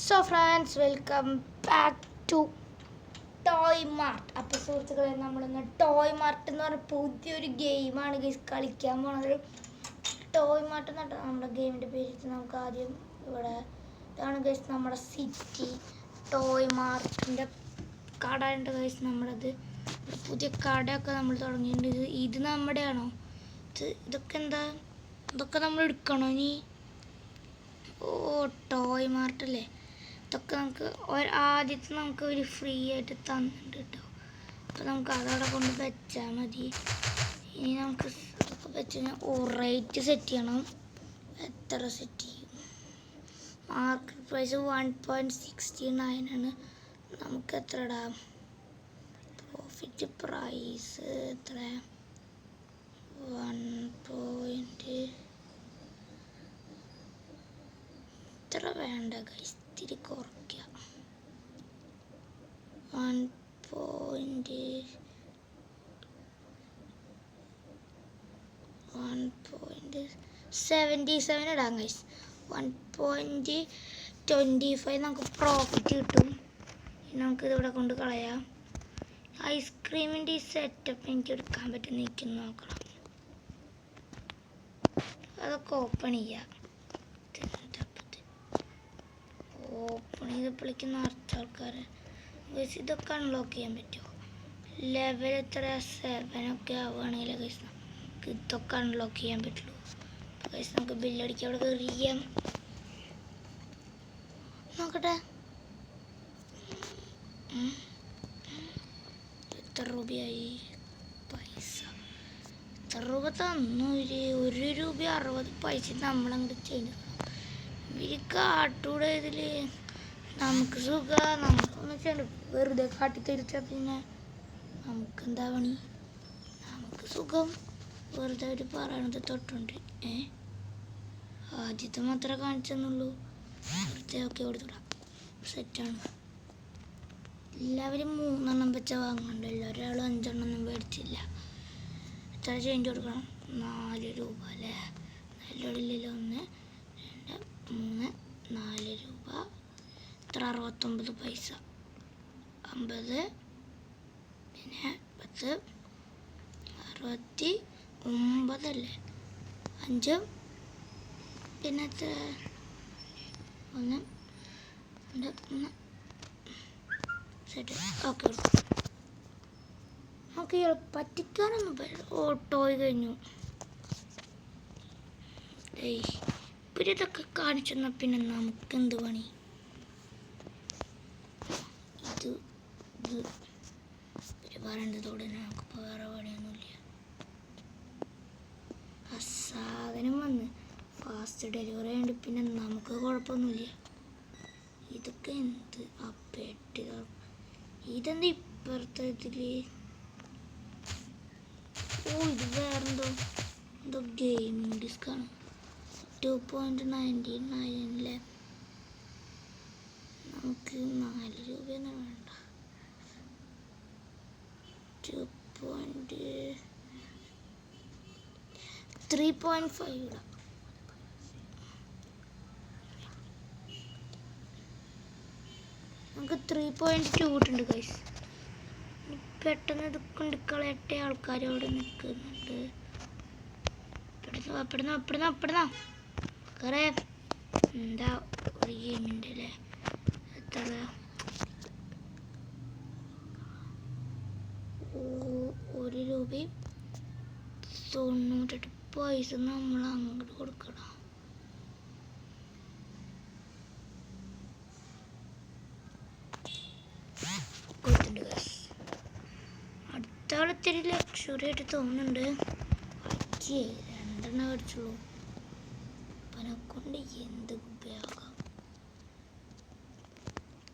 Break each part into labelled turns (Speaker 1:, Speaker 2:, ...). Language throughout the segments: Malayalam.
Speaker 1: So friends, welcome back to Toy Mart. അപ്പോൾ സുഹൃത്തുക്കളെ, നമ്മളിന്ന് ടോയ് മാർട്ട് എന്ന് പറഞ്ഞ പുതിയൊരു ഗെയിമാണ് കളിക്കാൻ പോണത്. ടോയ് മാർട്ട് എന്ന് പറഞ്ഞാൽ നമ്മുടെ ഗെയിമിൻ്റെ പേര് നമുക്ക് ആദ്യം ഇവിടെ ഇതാണ് ഗൈസ് നമ്മുടെ സിറ്റി ടോയ് മാർട്ടിൻ്റെ കട ഉണ്ട് ഗൈസ്. നമ്മളത് പുതിയ കടയൊക്കെ നമ്മൾ തുടങ്ങിയിട്ടുണ്ട്. ഇത് നമ്മുടെയാണോ? ഇതൊക്കെ എന്താ? ഇതൊക്കെ നമ്മൾ എടുക്കണോ ഇനി? ഓ, ടോയ് മാർട്ടല്ലേ. ഇതൊക്കെ നമുക്ക് ആദ്യത്തെ നമുക്ക് ഒരു ഫ്രീ ആയിട്ട് തന്നിട്ടുണ്ട് കേട്ടോ. അപ്പോൾ നമുക്ക് അതവിടെ കൊണ്ട് വെച്ചാൽ മതി. ഇനി നമുക്ക് ഇതൊക്കെ വെച്ച് കഴിഞ്ഞാൽ റേറ്റ് സെറ്റ് ചെയ്യണം. എത്ര സെറ്റ് ചെയ്യും? മാർക്കറ്റ് പ്രൈസ് 1.69 ആണ്. നമുക്ക് എത്ര ഇടാം? പ്രോഫിറ്റ് പ്രൈസ് എത്ര? 1. ഇത്ര വേണ്ട ഗൈസ്, ഇത്തിരി കുറയ്ക്കുക. 1.77 ഇടാം ഗൈസ്. 1.25 നമുക്ക് പ്രോഫിറ്റ് കിട്ടും. നമുക്കിതിവിടെ കൊണ്ട് കളയാം. ഐസ്ക്രീമിൻ്റെ ഈ സെറ്റപ്പ് എനിക്ക് എടുക്കാൻ പറ്റും. നിൽക്കുന്നു നോക്കണം. അതൊക്കെ ഓപ്പൺ ചെയ്യാം. ഓപ്പൺ ചെയ്തപ്പോഴേക്കും നിറച്ച ആൾക്കാർ. ഇതൊക്കെ അൺലോക്ക് ചെയ്യാൻ പറ്റുമോ? ലെവൽ എത്ര? 7 ഒക്കെ ആവുകയാണെങ്കിൽ ഗൈസ് നമുക്ക് ഇതൊക്കെ അൺലോക്ക് ചെയ്യാൻ പറ്റുള്ളൂ. ഗൈസ് നമുക്ക് ബില്ലടിക്കാൻ അവിടെ കയറിയാം. നോക്കട്ടെ എത്ര രൂപയായി പൈസ. എത്ര രൂപ തന്നു? 1 രൂപ 60 പൈസ നമ്മളങ്ങോട്ട് ചെയ്തു. ഇവര് കാട്ടൂടെ ഇതിൽ നമുക്ക് സുഖം. നമുക്കൊന്നും ചെയ്യണ്ട, വെറുതെ കാട്ടിത്തരിച്ചാൽ പിന്നെ നമുക്കെന്താ പണി? നമുക്ക് സുഖം വെറുതെ അവർ പറയണത് തൊട്ടുണ്ട്. ആദ്യത്തെ മാത്രമേ കാണിച്ചെന്നുള്ളൂ. വെറുതെ ഒക്കെ കൊടുത്തുവിടാം. സെറ്റാണ്. എല്ലാവരും 3 വെച്ച വാങ്ങണ്ടല്ലോ. ഒരാൾ 5 മേടിച്ചില്ല. എത്ര ചേഞ്ച് കൊടുക്കണം? 4 രൂപ അല്ലേ? നല്ലോടില്ലല്ലോ. 1, 2, 3, 4 രൂപ. എത്ര? 69 പൈസ. 50, പിന്നെ 10, 69 അല്ലേ? 5, പിന്നെ എത്ര? 1, 2, 3 സെറ്റ്. ഓക്കെ, നമുക്ക് പറ്റിക്കാനൊന്നും ഓട്ടോയി കഴിഞ്ഞു. ഇവരിതൊക്കെ കാണിച്ചെന്നാൽ പിന്നെ നമുക്കെന്ത് പണി? ഇത് പറയേണ്ടതോടെ നമുക്കിപ്പോൾ വേറെ പണിയൊന്നുമില്ല. ആ സാധനം വന്ന് ഫാസ്റ്റ് ഡെലിവറി ആയതുകൊണ്ട് പിന്നെ നമുക്ക് കുഴപ്പമൊന്നുമില്ല. ഇതൊക്കെ എന്ത്? ആ പെട്ടി ഇതെന്താ ഇപ്പുറത്തെ ഇതിൽ? ഓ, ഇത് വേറെന്തോ ഗെയിമിംഗ് ഡിസ്കാണ്. 2.99 നമുക്ക് 4 രൂപയൊന്നും വേണ്ട. 3.5 ഇടാം. നമുക്ക് 3.2 ഇട്ടുണ്ട് ഗൈസ്. പെട്ടെന്ന് ഇത് കൊണ്ട് കളയട്ടെ. ആൾക്കാർ അവിടെ നിൽക്കുന്നുണ്ട്. അപ്പെടുന്ന കുറേ എന്താ ഒരു ഗെയിമിൻ്റെ അല്ലേ? എത്ര? 1 രൂപയും 98 പൈസ നമ്മൾ അങ്ങോട്ട് കൊടുക്കണം. കൊടുത്തിട്ടുണ്ട് ഗൈസ്. അടുത്ത ആളത്തിരി ലക്ഷറി ആയിട്ട് തോന്നുന്നുണ്ട്. 2 മേടിച്ചുള്ളൂ. കൊണ്ട് എന്ത് ഉപയോഗം?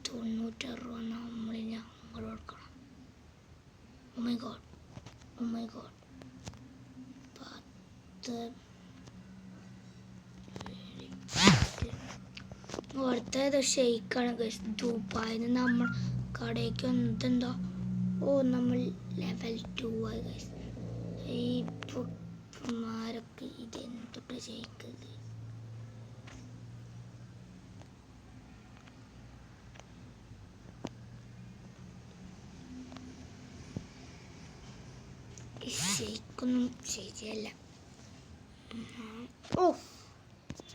Speaker 1: 96 രൂപ നമ്മളിൽ അങ്ങോട്ട് കൊടുക്കണം. Oh my God. 10. അടുത്തത് ഷെയ്ക്കാണ് ഗൈസ്. ദുബായിൽ നിന്ന് നമ്മൾ കടയ്ക്ക് വന്നിട്ടുണ്ടോ? ഓ, നമ്മൾ ലെവൽ 2 ആയി ഗൈസ്. ഈ പൊട്ടന്മാരൊക്കെ ഇതെന്തൊക്കെ ഷെയ്ക്ക്? ശരിക്കൊന്നും ശരിയല്ല. ഓ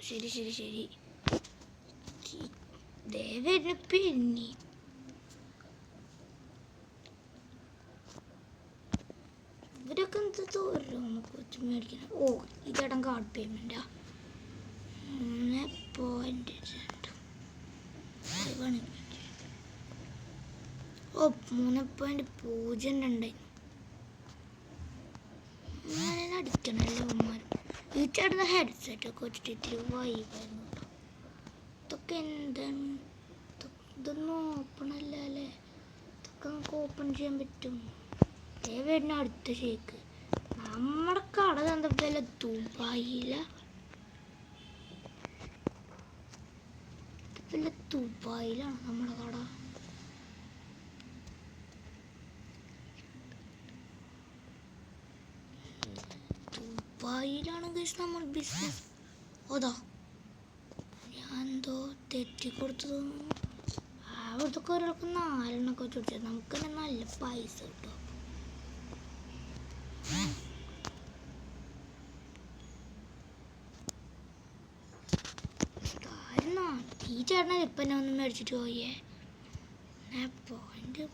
Speaker 1: ശരി ശരി ശരി. ദേവന് പിന്നെ ഇവരൊക്കെ എന്ത് തോറും നമുക്ക് മേടിക്കണം. ഓ ഇതടം കാർഡ് പേയ്മെൻറ്റാ 3.2. ഓ 3.02 അടിക്കണല്ലോ ഉമ്മാർ. ഈ ചേട്ടന് ഹെഡ്സെറ്റൊക്കെ വെച്ചിട്ട് ഇത്തിരി വൈബായിരുന്നു കേട്ടോ. ഇതൊക്കെ എന്താണ്? ഇതൊന്നും ഓപ്പൺ അല്ല അല്ലേ? ഇതൊക്കെ നമുക്ക് ഓപ്പൺ ചെയ്യാൻ പറ്റും. വരുന്ന അടുത്ത ഷേക്ക്. നമ്മുടെ കട തന്നപ്പോഴല്ല ദുബായിലാണ് നമ്മുടെ കട. ദുബായിലാണ് ഗൈസ് നമ്മൾ ബിസിനസ്. അതാ ഞാൻ എന്തോ തെറ്റിക്കൊടുത്തു തോന്നുന്നു. അവിടുത്തെ ഒരാൾക്ക് 4 ചോദിച്ചത് നമുക്ക് തന്നെ നല്ല പൈസ കിട്ടും. ഈ ചേട്ടനെ ഇപ്പം എന്നെ ഒന്ന് മേടിച്ചിട്ട് പോയേ. പോയിന്റ്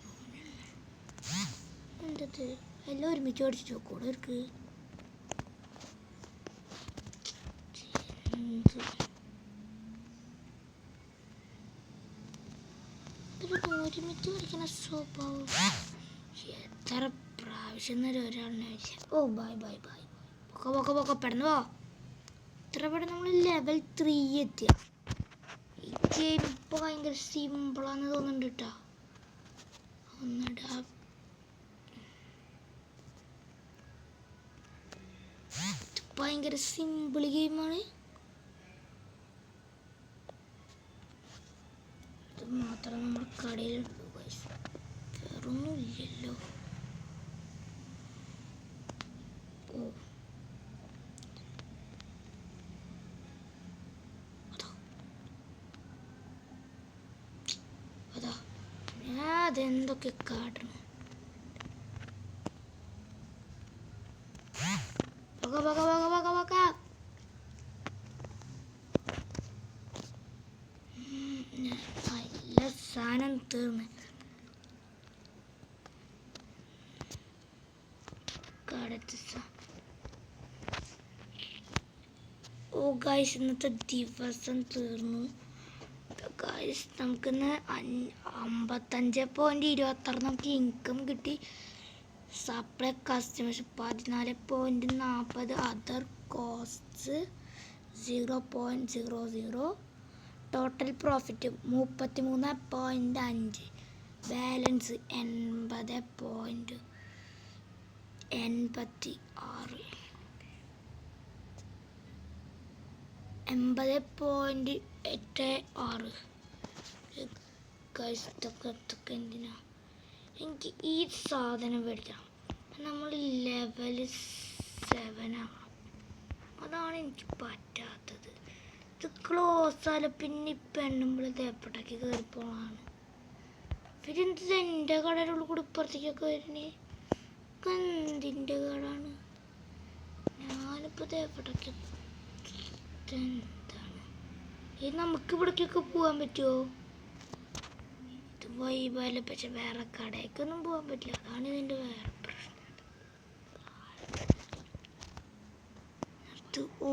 Speaker 1: എന്തത് എല്ലാം ഒരുമിച്ച് മേടിച്ചിട്ട് കൂടെ ഇருக்கு. ഒരുമിച്ച് മേടിക്കുന്ന സ്വഭാവം എത്ര പ്രാവശ്യം ഒരാളിനെ വെച്ചാൽ. ഓ ബൈ ബൈ ബൈ. പൊക്കെ പെടന്നു പോ. ഇത്ര പെട്ടെന്ന് നമ്മൾ ലെവൽ 3 എത്തിയ. ഈ ഗെയിം ഇപ്പോൾ ഭയങ്കര സിമ്പിളാന്ന് തോന്നുന്നുണ്ട് കേട്ടോ. ഒന്നിടാ ഭയങ്കര സിമ്പിൾ ഗെയിമാണ്. ഇത് മാത്രം നമ്മുടെ കടയിലുണ്ട്. വേറൊന്നും ഇല്ലല്ലോ. ഓ അതാ ഞാൻ അതെന്തൊക്കെ കാട്ടണം. നല്ല സാധനം തീർന്ന് ഓ ഗൈസ് ഇന്നത്തെ ദിവസം തീർന്നു ഗൈസ്. നമുക്കിന്ന് 55.26 നമുക്ക് ഇൻകം കിട്ടി. Supply customers 14.40. Other costs 0.00. Total profit 33.5. Balance 80.86. 80.86. ഇതൊക്കെ എന്തിനാ? എനിക്ക് ഈ സാധനം മേടിക്കണം. നമ്മൾ ലെവൽ 7 ആകണം. അതാണ് എനിക്ക് പറ്റാത്തത്. ഇത് ക്ലോസ് ആല പിന്നെ ഇപ്പം എണ്ണുമ്പോൾ തേപ്പട്ടാക്കി കയറിപ്പോളാണ്. പിന്നെ എന്ത് എൻ്റെ കടയുടെ ഉള്ളിൽ കൂടി ഇപ്പുറത്തേക്കൊക്കെ വരുന്നേ? എന്തിൻ്റെ കടാണ്? ഞാനിപ്പോൾ തേപ്പട്ടാക്കി എന്താണ് ഇത്? നമുക്ക് ഇവിടേക്കൊക്കെ പോകാൻ പറ്റുമോ? ഇത് വൈബല്ല. പക്ഷെ വേറെ കടയൊക്കൊന്നും പോകാൻ പറ്റില്ല. അതാണ് ഇതിൻ്റെ വേറെ പ്രശ്നം. ഓ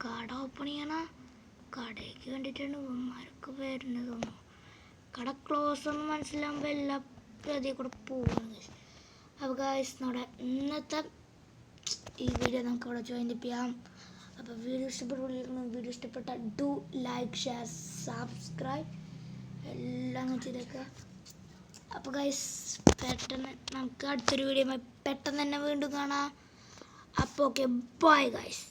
Speaker 1: കട ഓപ്പൺ ചെയ്യണ കടയ്ക്ക് വേണ്ടിയിട്ടാണ് ഇവന്മാരൊക്കെ വരുന്നത് തോന്നുന്നു. കട ക്ലോസ് ഒന്നും മനസ്സിലാകുമ്പോൾ എല്ലാ പ്രതിയും കൂടെ പോകുന്നത്. അപ്പോൾ ഗൈസ് നമ്മുടെ ഇന്നത്തെ ഈ വീഡിയോ നമുക്ക് ഇവിടെ ജോയിൻ ചെയ്യാം. അപ്പോൾ വീഡിയോ ഇഷ്ടപ്പെട്ട ഡു ലൈക്ക് ഷെയർ സബ്സ്ക്രൈബ് എല്ലാം ചെയ്തേക്കുക. അപ്പോൾ ഗൈസ് പെട്ടെന്ന് നമുക്ക് അടുത്തൊരു വീഡിയോ പെട്ടെന്ന് തന്നെ വീണ്ടും കാണാം. അപ്പോൾ ഓക്കെ ബൈ ഗൈസ്.